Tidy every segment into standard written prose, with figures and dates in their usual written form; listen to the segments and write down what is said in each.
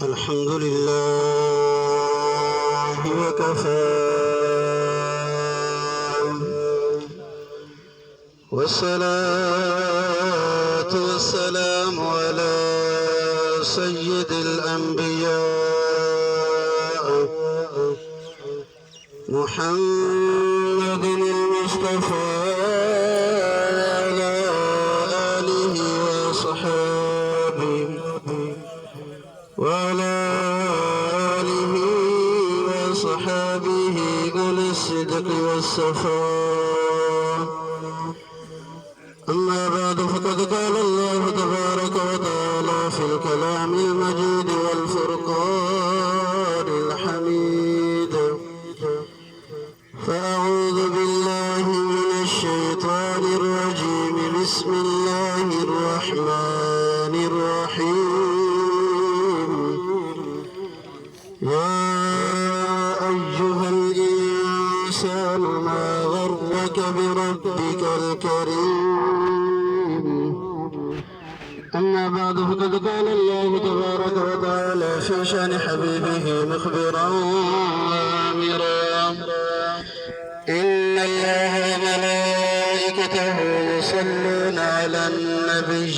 الحمد لله وكفى والصلاة والسلام على سيد الأنبياء محمد المصطفى وعلى آله وصحابه وعلى آله وصحابه أولي الصدق والصفاء. أما بعد فقد قال الله تبارك وتعالى في الكلام المجيد والفرقان الحميد: فأعوذ بالله من الشيطان الرجيم. بسم الله الرحمن الرحيم. يا أيها الإنسان ما غرك بربك الكريم. أما بعد فقد قال الله تبارك وتعالى في شأن حبيبه مخبرا وآمرا: إن الله وملائكته يصلون على النبي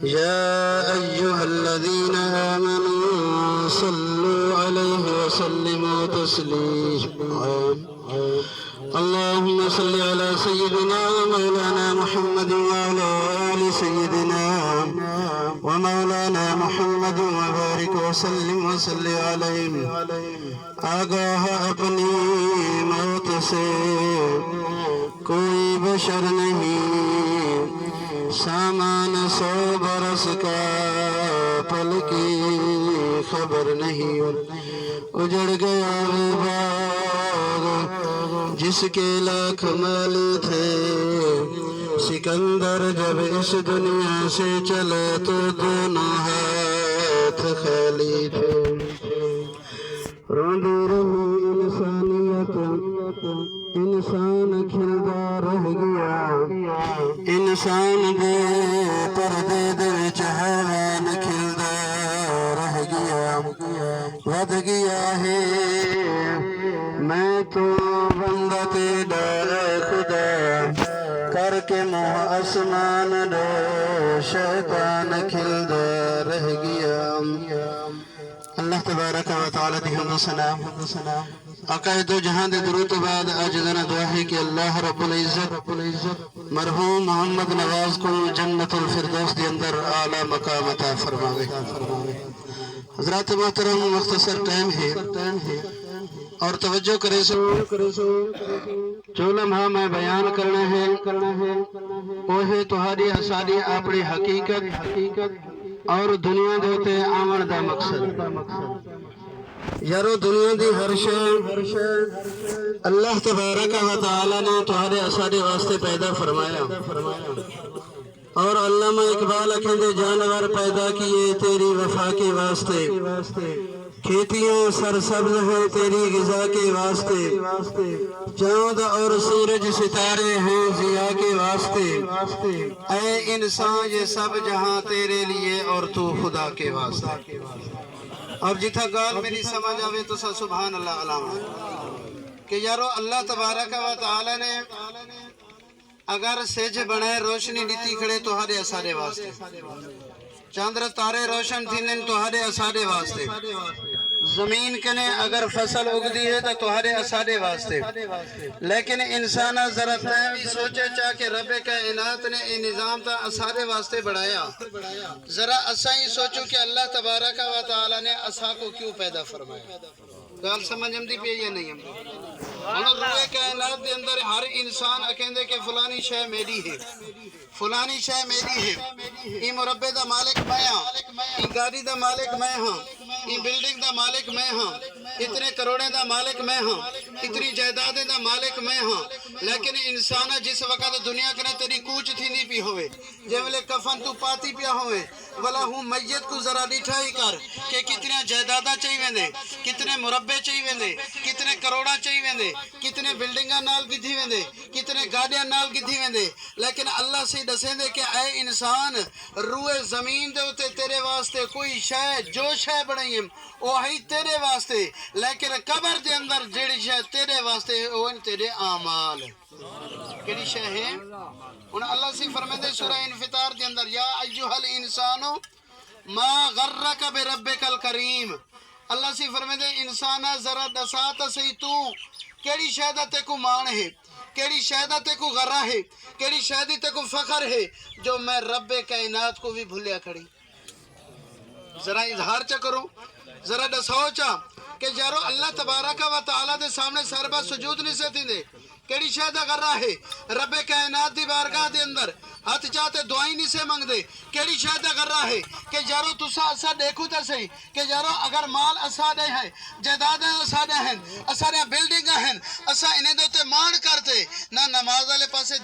يا أيها الذين آمنوا صلوا عليه وسلموا تسليما. اللهم صل على سيدنا ومولانا محمد وعلى آل سيدنا ومولانا محمد وبارك وسلم وصل عليه. آگاہ اپنی موت سے کوئی بشر نہیں، سامان 100 برس کا پل کی خبر نہیں. اجڑ گیا وہ باغ جس کے لاکھ مالی تھے، سکندر جب اس دنیا سے چلے تو دونوں ہاتھ خالی تھے. روندی رہی انسانیت، انسان کھلدا رہ گیا، انسان بے پردے دے حیوان کھلدا رہ گیا. ود گیا ہے میں تو بندہ تیرا اے خدا، کر کے منہ آسمان دو شیطان کھلدا رہ گیا. اللہ تبارک و تعالی دی حمد و ثنا. آقا دو جہاں دے درود بعد عاجزانہ دعا ہے کہ اللہ رب العزت مرحوم محمد نواز کو جنت الفردوس دے اندر اعلیٰ مقام عطا فرماوے. حضرات محترم، مختصر ٹائم ہے اور توجہ کرے سو جو لمحہ میں بیان کرنا ہے وہ ہے تہاڈی اساڈی اپنی حقیقت اور دنیا دے تے آمن دا مقصد. یارو دنیا دی ہر شے اللہ تبارک و تعالی نے تہاڈے اساڈے واسطے پیدا فرمایا. اور علامہ اقبال کہندے جانور پیدا کیے تیری وفا کے واسطے، کھیتیاں سرسبز ہیں تیری غذا کے واسطے، چاند اور سورج ستارے ہیں ضیاء کے واسطے. اے انسان یہ سب جہاں تیرے لیے اور تو خدا کے واسطے. اور جتھا گال میری سمجھ آوے تو سبحان اللہ علامہ کہ یارو اللہ تبارک و تعالی نے اگر سیج بنائے روشنی دیتی کھڑے تو ہارے اسارے واسطے، چاندر تارے روشن تھینن تو ہارے اسارے واسطے، زمین کنے اگر فصل اگدی ہے تو تہارے اساڈے واسطے. لیکن انسانہ ذرا بھی سوچے چاہ کہ رب کائنات نے یہ نظام تا اساڈے واسطے بڑھایا. ذرا اسا ہی سوچو کہ اللہ تبارک و تعالی نے اسا کو کیوں پیدا فرمایا. گال سمجھ ہم دی پہ یا نہیں ہم دی؟ روئے کائنات دے اندر ہر انسان اکیندے کہ فلانی شے میری ہے، فلانی شے میری ہے. ای مربع دا مالک میں ہاں، ای گاڑی دا مالک میں ہاں، ای بلڈنگ دا مالک میں ہاں، اتنے کروڑیں دا مالک میں ہاں، اتنی جائیدادیں دا مالک میں ہاں. لیکن انسان جس وقت دنیا کرے تیری کوچ تھی نہیں پی ہوئے، جے ویلے کفن تو پاتی پیا ہوئے، ولا ہوں میت کو ذرا ڈیٹھا ہی کر کہ کتنے جائیدادہ چاہی ویندے، کتنے مربع چاہی ویندے، کتنے کروڑا چاہی ویندے، کتنے کتنے بلڈنگاں نال کتھی ویندے کتنے گاڑیاں نال کتھی ویندے لیکن اللہ سے دسیں دے کہ اے انسان روئے زمین دے ہوتے تیرے واسطے کوئی شے جو شے بڑھائیم وہ ہی تیرے واسطے لیکن قبر دے اندر جیڑی شے تیرے واسطے وہ تیرے اعمال کیڑی شے ہے انہاں اللہ سے فرمائے سورہ انفطار دے اندر یا ایھا الانسان ما غرک بربک الکریم اللہ سے فرمائے انسانا ذرا دساتا صحیح تو کیڑی شے دا تے کو مان ہے کیڑی شے دا تے کو غرہ ہے کیڑی شے دی تے کو فخر ہے جو میں رب کائنات کو بھی بھولیا کھڑی ذرا اظہار چا کرو ذرا دساؤ چا کہ یارو اللہ تبارک و تعالی دے سامنے سربا سجود نہیں سے تھی کیڑی شے دا غرہ ہے رب کائنات دی بارگاہ دے اندر ہاتھ چاہتے دعائیں نہیں سے منگ دے کیڑی شے دا غرہ ہے کہ یارو تسا اسا دیکھو تے صحیح کہ یارو اگر مال اسا دے ہیں جائیداد اسا دے ہیں اسا دے بلڈنگاں ہیں اسا انہیں دوتے مان کرتے نہ نماز والے پاسے